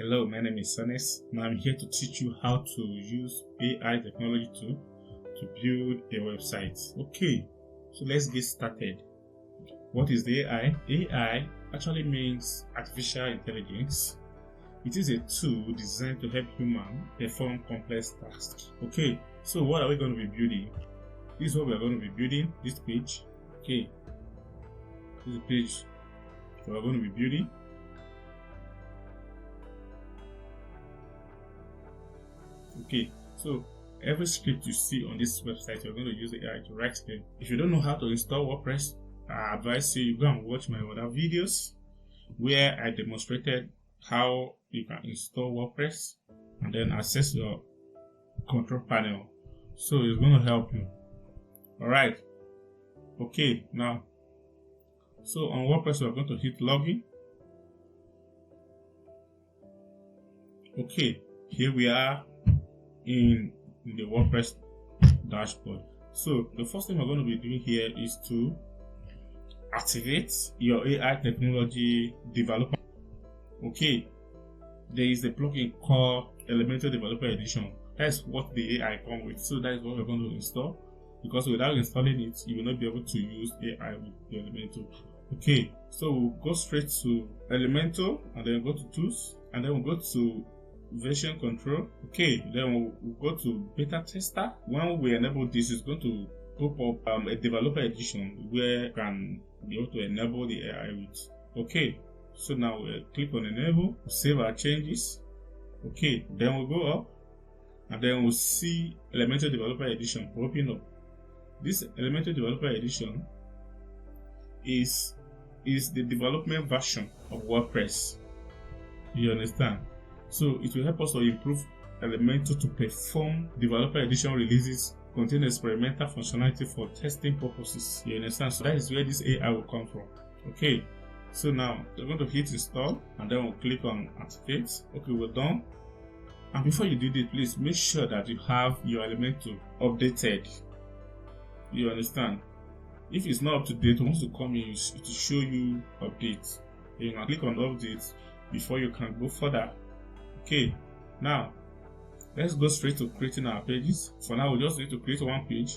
Hello, my name is Sanes, and I'm here to teach you how to use AI technology to build a website. Okay, so let's get started. What is the AI? AI actually means artificial intelligence. It is a tool designed to help humans perform complex tasks. Okay, so what are we going to be building? This is what we are going to be building, this page. Okay, this is the page we are going to be building. Okay, so every script you see on this website, you're going to use AI to write them. If you don't know how to install WordPress, I advise you go and watch my other videos where I demonstrated how you can install WordPress and then access your control panel. So it's going to help you. Alright. Okay, now, so on WordPress, we're going to hit login. Okay, here we are in the WordPress dashboard. So the first thing we're going to be doing here is to activate your AI technology developer. Okay, there is a plugin called Elementor Developer Edition. That's what the AI comes with. So that is what we're going to install, because without installing it, you will not be able to use AI with the Elementor. Okay, so we'll go straight to Elementor and then go to Tools, and then we'll go to version control. Okay, then we'll go to beta tester. When we enable this, it's going to pop up a developer edition where you can be able to enable the AI with. Okay, so now we'll click on enable, save our changes. Okay, then we'll go up and then we'll see Elementor Developer Edition popping up. This Elementor Developer Edition is the development version of WordPress. You understand? So it will help us to improve Elementor to perform developer edition releases, contain experimental functionality for testing purposes. You understand? So that is where this AI will come from. Okay, so now we're going to hit install and then we'll click on activate. Okay, we're done. And before you do this, please make sure that you have your Elementor updated. You understand? If it's not up to date, once you come in, it will show you update. You can click on update before you can go further. Okay, now let's go straight to creating our pages. For now, we just need to create one page.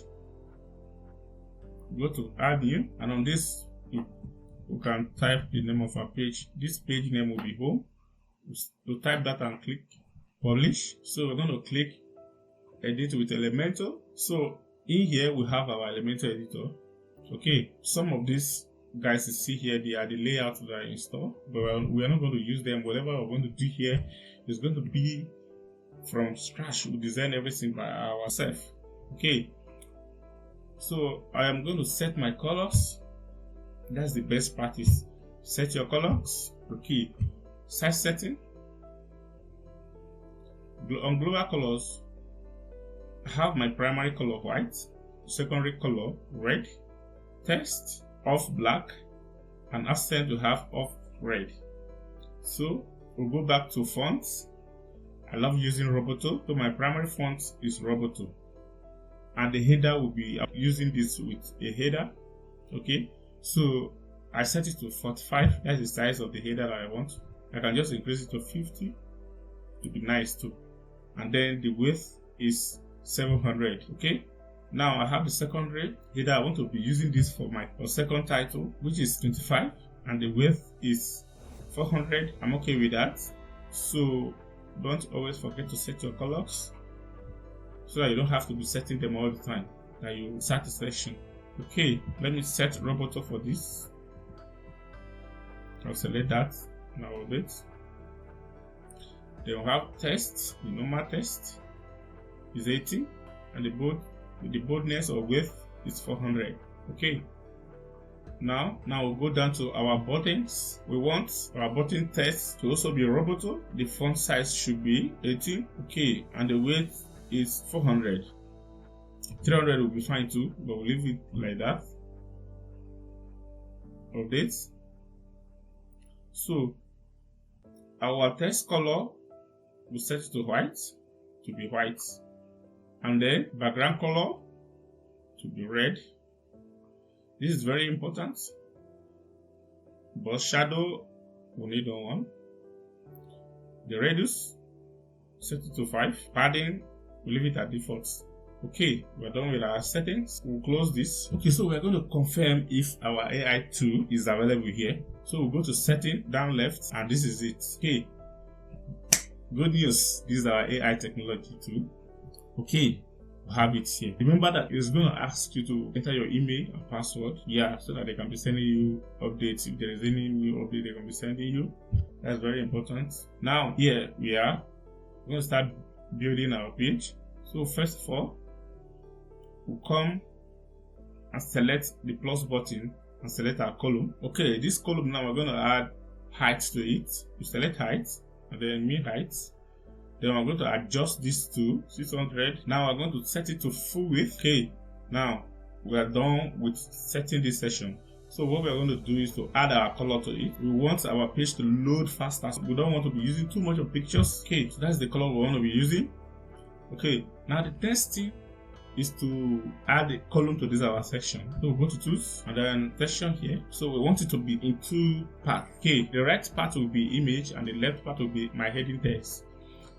Go to add new, and on this we can type the name of our page. This page name will be home. We'll type that and click publish. So we're going to click edit with Elementor. So in here we have our Elementor editor. Okay, some of these guys you see here, they are the layouts that I installed, but we are not going to use them. Whatever we're going to do here is going to be from scratch. We design everything by ourselves. Okay, so I am going to set my colors. That's the best practice. Set your colors. Okay, size setting. On global colors, I have my primary color white, secondary color red, text off black, and accent to have off red. So we'll go back to fonts. I love using Roboto, so my primary font is Roboto, and the header will be using this with a header. Okay, so I set it to 45. That's the size of the header that I want. I can just increase it to 50 to be nice too, and then the width is 700. Okay, now I have the secondary header. I want to be using this for my second title, which is 25, and the width is 400. I'm okay with that. So don't always forget to set your colors so that you don't have to be setting them all the time, that you start the session. Okay, let me set Roboto for this. I'll select that. Now update. Then we'll have text. The normal text is 80, and the boldness or width is 400. Okay, now we'll go down to our buttons. We want our button text to also be Roboto. The font size should be 80. Okay, and the width is 400. 300 will be fine too, but we'll leave it like that. Update. So our text color, we set it to white, to be white, and then background color to be red. This is very important. But shadow, we need one. The radius, set it to 5. Padding, we leave it at default. Okay, we're done with our settings. We'll close this. Okay, so we're going to confirm if our AI tool is available here. So we'll go to setting, down left, and this is it. Okay, good news, this is our AI technology tool. Okay, we have it here. Remember that it's going to ask you to enter your email and password, so that they can be sending you updates. If there is any new update, they can be sending you. That's very important. Now here we are. We're going to start building our page. So first of all, we'll come and select the plus button and select our column. Okay, this column now we're going to add height to it. You select height and then mean height. Then we're going to adjust this to 600. Now we're going to set it to full width. Okay, now we are done with setting this section. So what we're going to do is to add our color to it. We want our page to load faster. We don't want to be using too much of pictures. Okay, so that's the color we want to be using. Okay, now the next thing is to add a column to this our section. So we'll go to tools and then section here. So we want it to be in 2 parts. Okay, the right part will be image and the left part will be my heading text.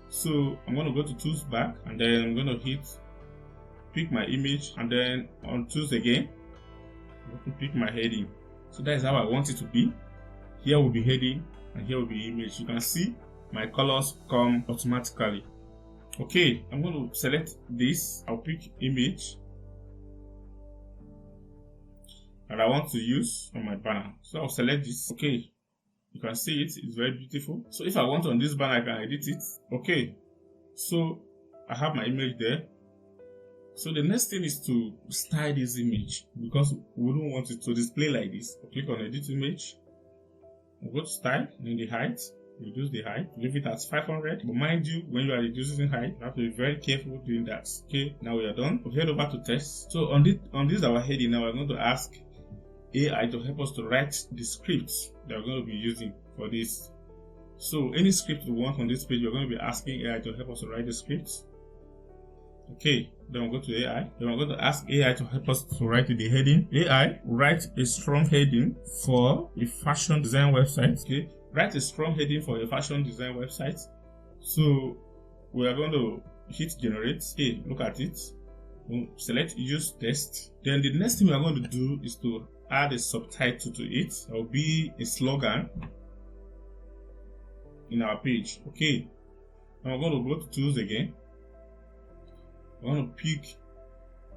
So I'm going to go to tools back and then I'm going to pick my image, and then on tools again, I'm going to pick my heading. So that's how I want it to be. Here will be heading and here will be image. You can see my colors come automatically. Okay, I'm going to select this. I'll pick image and I want to use on my banner. So I'll select this. Okay, you can see it. It's very beautiful. So if I want on this banner, I can edit it. Okay, so I have my image there. So the next thing is to style this image because we don't want it to display like this. I'll click on edit image. I'll go to style and then the height. Reduce the height, leave it as 500. But mind you, when you are reducing height, you have to be very careful doing that. Okay, now we are done. We'll head over to text. So on this our heading, now we're going to ask AI to help us to write the scripts that we're going to be using for this. So any script we want on this page, we're going to be asking AI to help us to write the scripts. Okay, then we'll go to AI. Then we're going to ask AI to help us to write the heading. AI, write a strong heading for a fashion design website. Okay, write a strong heading for a fashion design website. So we are going to hit generate. Okay, look at it. We'll select use text. Then the next thing we are going to do is to add a subtitle to it. There will be a slogan in our page. Okay, now we're going to go to tools again. We're going to pick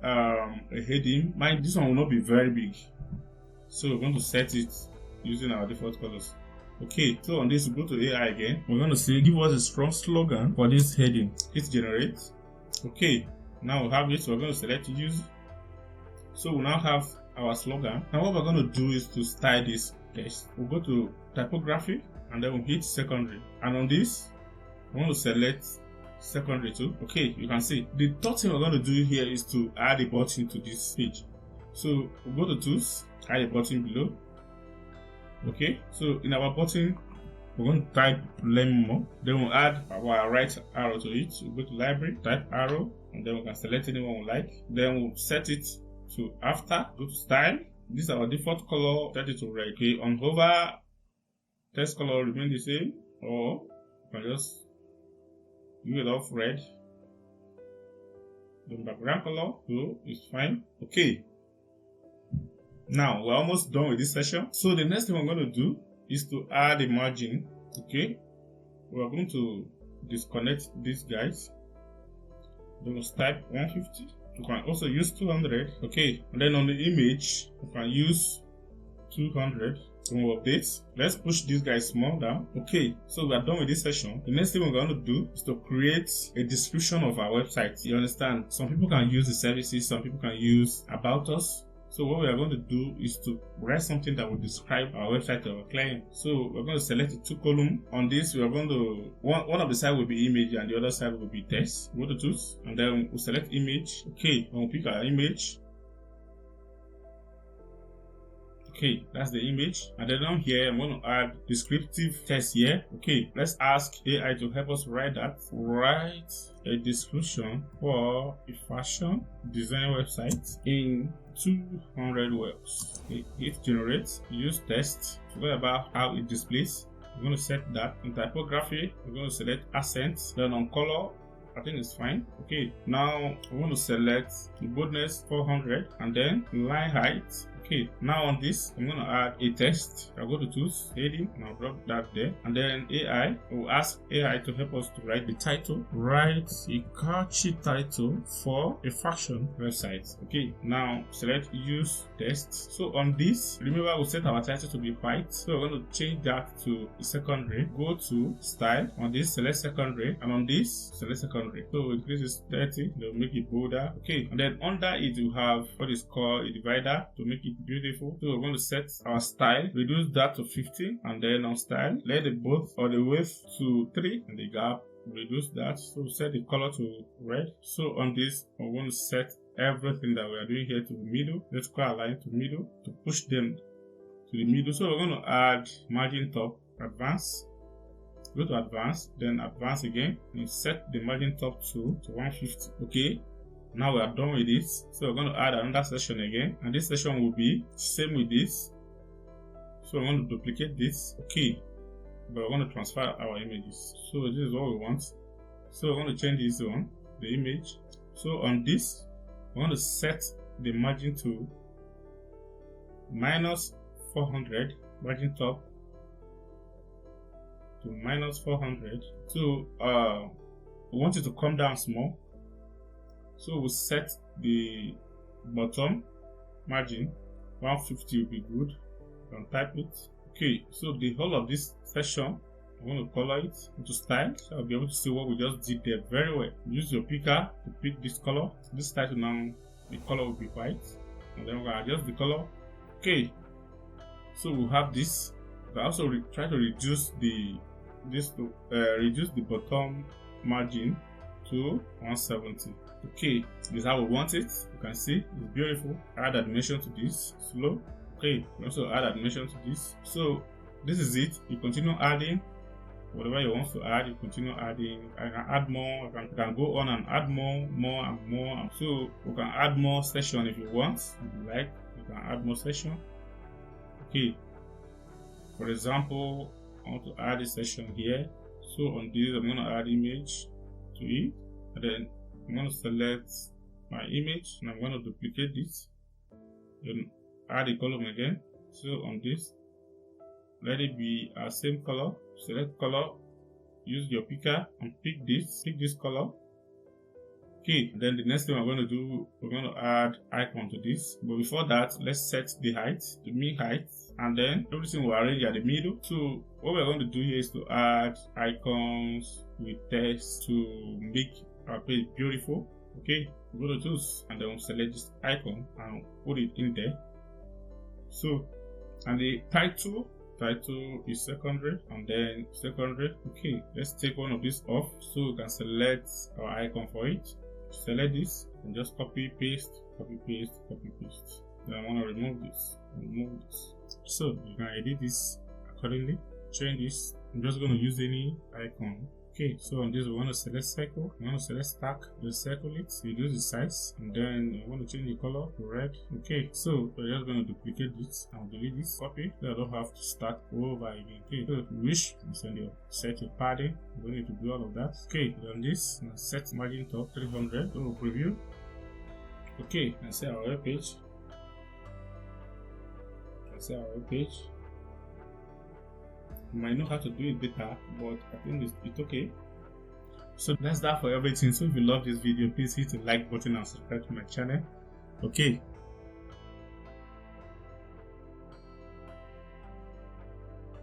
a heading. Mind, this one will not be very big, so we're going to set it using our default colors. Okay, so on this, we go to AI again. We're going to say, give us a strong slogan for this heading. Hit generate. Okay, now we have it. So we're going to select use. So we now have our slogan. Now what we're going to do is to style this text. We'll go to typography and then we'll hit secondary. And on this, we're going to select secondary too. Okay, you can see the third thing we're going to do here is to add a button to this page. So we'll go to tools, add a button below. Okay, so in our button, we're going to type learn more. Then we'll add our right arrow to it. We'll go to library, type arrow, and then we can select anyone we like. Then we'll set it to after, go to style. This is our default color, set it to red. Okay, on hover, text color remain the same, or you can just give it off red. The background color, so it's fine. Okay. Now we're almost done with this session. So the next thing we're going to do is to add a margin. Okay, we're going to disconnect these guys. Then we'll type 150. You can also use 200. Okay, and then on the image, you can use 200. When we update, let's push these guys small down. Okay, so we are done with this session. The next thing we're going to do is to create a description of our website. You understand? Some people can use the services, some people can use about us. So what we are going to do is to write something that will describe our website to our client. So we're going to select the 2 columns. On this, we are going to, one of the side will be image and the other side will be text. Go to tools and then we'll select image. Okay, and we'll pick our image. Okay, that's the image. And then down here, I'm going to add descriptive text here. Okay, let's ask AI to help us write that. Write a description for a fashion design website in 200 words. Okay, hit generate, use text, forget about how it displays. we're going to set that. In typography, we're going to select accent. Then on color, I think it's fine. Okay, now we want to select the boldness 400 and then line height. Okay, now on this, I'm going to add a text. I'll go to tools, heading, and I'll drop that there. And then AI, we'll ask AI to help us to write the title. Write a catchy title for a fashion website. Okay, now select use text. So on this, remember we set our title to be white. So we're going to change that to secondary. Go to style. On this, select secondary. And on this, select secondary. So increase this 30, they'll make it bolder. Okay, and then under it, you have what is called a divider to make it beautiful. So we're going to set our style, reduce that to 15, and then on style, let the both or the width to 3 and the gap, reduce that. So set the color to red. So on this, we're going to set everything that we are doing here to the middle. Let's go align to middle to push them to the middle. So we're going to add margin top, advanced. Go to advanced, then advanced again, and set the margin top to 150. Okay. Now we are done with this, so we're going to add another section again, and this section will be same with this. So we're going to duplicate this. Okay, but we're going to transfer our images. So this is what we want. So we're going to change this one, the image. So on this, we're going to set the margin to minus 400, margin top to minus 400. So we want it to come down small. So we'll set the bottom margin 150 will be good. You can type it. Okay, so the whole of this section, I'm going to color it into style, so I'll be able to see what we just did there very well. Use your picker to pick this color. This title now, the color will be white, and then we're going to adjust the color. Okay, so we'll have this. But also try to reduce the bottom margin to 170. Okay, this is how we want it. You can see it's beautiful. Add animation to this, slow. Okay, you also add animation to this. So this is it. You continue adding whatever you want to add. You continue adding. I can add more. I can go on and add more and more. So you can add more section if you want. If you like, you can add more section. Okay. For example, I want to add a section here. So on this, I'm going to add image to it, and then I'm going to select my image and I'm going to duplicate this, then add a column again. So on this, let it be a same color. Select color, use your picker and pick this color. Okay, then the next thing we're going to do, we're going to add icon to this. But before that, let's set the height, the mean height, and then everything will arrange at the middle. So what we're going to do here is to add icons with text to make our page beautiful. Okay, go to tools and then we'll select this icon and put it in there. So, and the title is secondary, and then secondary. Okay, let's take one of these off so we can select our icon for it. Select this and just copy paste. Then I want to remove this. So you can edit this accordingly. Change this. I'm just going to use any icon. Okay, so on this we want to select circle, we want to select stack, just circle it, reduce the size, and then I want to change the color to red. Okay, so we're just going to duplicate this and delete this, copy, so I don't have to start over again. Okay, so if you wish, you set your padding, you don't need to do all of that. Okay, on this, and set margin top 300, so we'll preview. Okay, and set our web page. You might know how to do it better, but I think it's okay. So that's that for everything. So if you love this video, please hit the like button and subscribe to my channel. Okay,